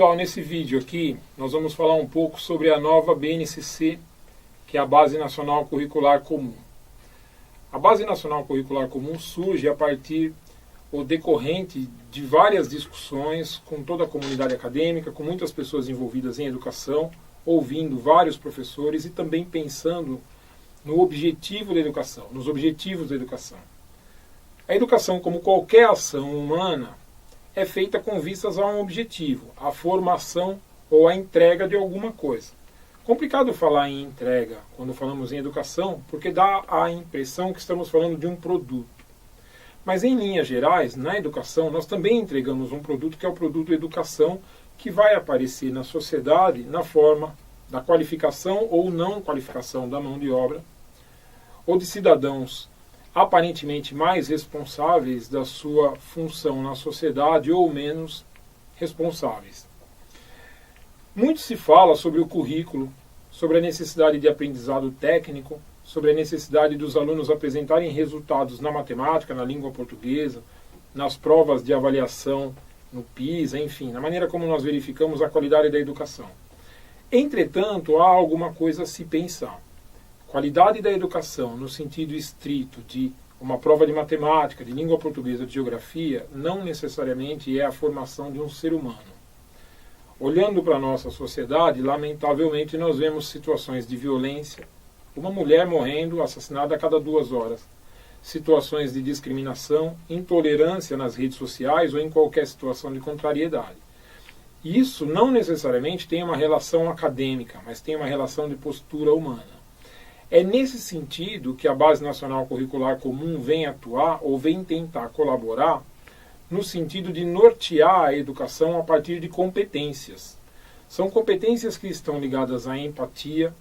Pessoal, nesse vídeo aqui nós vamos falar um pouco sobre a nova BNCC, que é a Base Nacional Curricular Comum. A Base Nacional Curricular Comum surge a partir ou decorrente de várias discussões com toda a comunidade acadêmica, com muitas pessoas envolvidas em educação, ouvindo vários professores e também pensando no objetivo da educação, nos objetivos da educação. A educação, como qualquer ação humana, é feita com vistas a um objetivo, a formação ou a entrega de alguma coisa. Complicado falar em entrega quando falamos em educação, porque dá a impressão que estamos falando de um produto. Mas em linhas gerais, na educação, nós também entregamos um produto que é o produto educação, que vai aparecer na sociedade na forma da qualificação ou não qualificação da mão de obra, ou de cidadãos aparentemente mais responsáveis da sua função na sociedade ou menos responsáveis. Muito se fala sobre o currículo, sobre a necessidade de aprendizado técnico, sobre a necessidade dos alunos apresentarem resultados na matemática, na língua portuguesa, nas provas de avaliação, no PISA, enfim, na maneira como nós verificamos a qualidade da educação. Entretanto, há alguma coisa a se pensar. Qualidade da educação, no sentido estrito de uma prova de matemática, de língua portuguesa, de geografia, não necessariamente é a formação de um ser humano. Olhando para a nossa sociedade, lamentavelmente nós vemos situações de violência, uma mulher morrendo, assassinada a cada 2 horas, situações de discriminação, intolerância nas redes sociais ou em qualquer situação de contrariedade. E isso não necessariamente tem uma relação acadêmica, mas tem uma relação de postura humana. É nesse sentido que a Base Nacional Curricular Comum vem atuar ou vem tentar colaborar no sentido de nortear a educação a partir de competências. São competências que estão ligadas à empatia,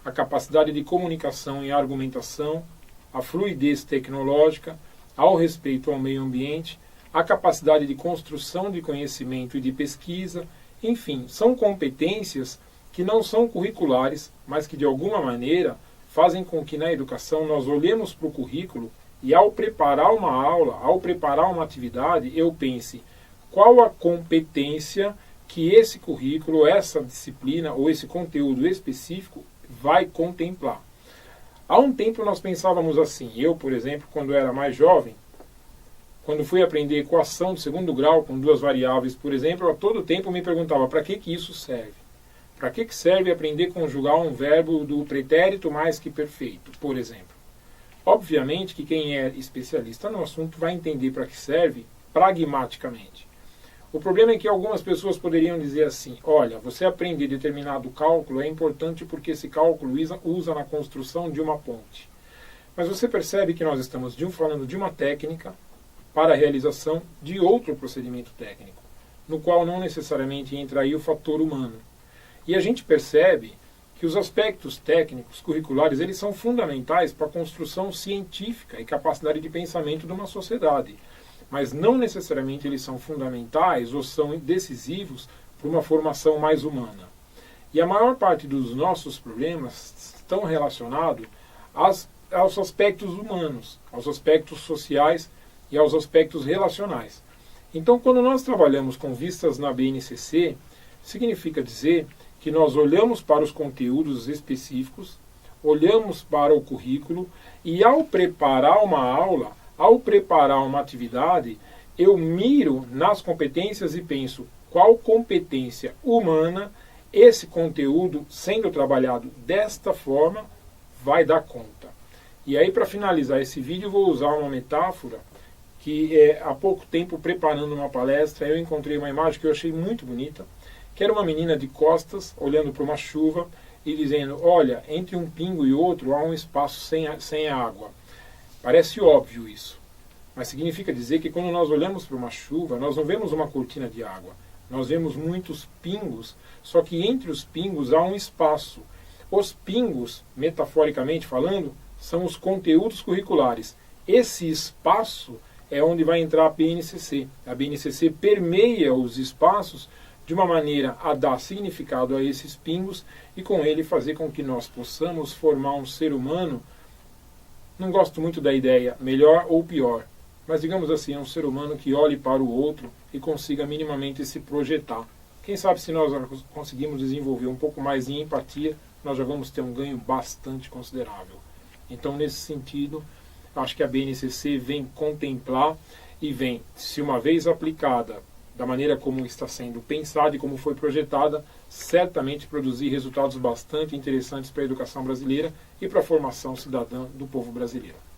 à capacidade de comunicação e argumentação, à fluidez tecnológica, ao respeito ao meio ambiente, à capacidade de construção de conhecimento e de pesquisa, enfim, são competências que não são curriculares, mas que de alguma maneira fazem com que na educação nós olhemos para o currículo e ao preparar uma aula, ao preparar uma atividade, eu pense qual a competência que esse currículo, essa disciplina ou esse conteúdo específico vai contemplar. Há um tempo nós pensávamos assim, eu, por exemplo, quando era mais jovem, quando fui aprender equação de 2º grau com 2 variáveis, por exemplo, a todo tempo me perguntava para que isso serve? Para que serve aprender a conjugar um verbo do pretérito mais que perfeito, por exemplo? Obviamente que quem é especialista no assunto vai entender para que serve pragmaticamente. O problema é que algumas pessoas poderiam dizer assim, olha, você aprender determinado cálculo é importante porque esse cálculo usa na construção de uma ponte. Mas você percebe que nós estamos falando de uma técnica para a realização de outro procedimento técnico, no qual não necessariamente entra aí o fator humano. E a gente percebe que os aspectos técnicos, curriculares, eles são fundamentais para a construção científica e capacidade de pensamento de uma sociedade. Mas não necessariamente eles são fundamentais ou são decisivos para uma formação mais humana. E a maior parte dos nossos problemas estão relacionados aos aspectos humanos, aos aspectos sociais e aos aspectos relacionais. Então, quando nós trabalhamos com vistas na BNCC, significa dizer que nós olhamos para os conteúdos específicos, olhamos para o currículo e ao preparar uma aula, ao preparar uma atividade, eu miro nas competências e penso qual competência humana esse conteúdo, sendo trabalhado desta forma, vai dar conta. E aí, para finalizar esse vídeo, eu vou usar uma metáfora que há pouco tempo, preparando uma palestra, eu encontrei uma imagem que eu achei muito bonita, que era uma menina de costas, olhando para uma chuva e dizendo, olha, entre um pingo e outro há um espaço sem água. Parece óbvio isso, mas significa dizer que quando nós olhamos para uma chuva, nós não vemos uma cortina de água, nós vemos muitos pingos, só que entre os pingos há um espaço. Os pingos, metaforicamente falando, são os conteúdos curriculares. Esse espaço é onde vai entrar a BNCC. A BNCC permeia os espaços de uma maneira a dar significado a esses pingos e com ele fazer com que nós possamos formar um ser humano, não gosto muito da ideia melhor ou pior, mas digamos assim, é um ser humano que olhe para o outro e consiga minimamente se projetar Quem sabe se nós conseguimos desenvolver um pouco mais de empatia, nós já vamos ter um ganho bastante considerável. Então, nesse sentido, acho que a BNCC vem contemplar e vem, se uma vez aplicada da maneira como está sendo pensada e como foi projetada, certamente produzir resultados bastante interessantes para a educação brasileira e para a formação cidadã do povo brasileiro.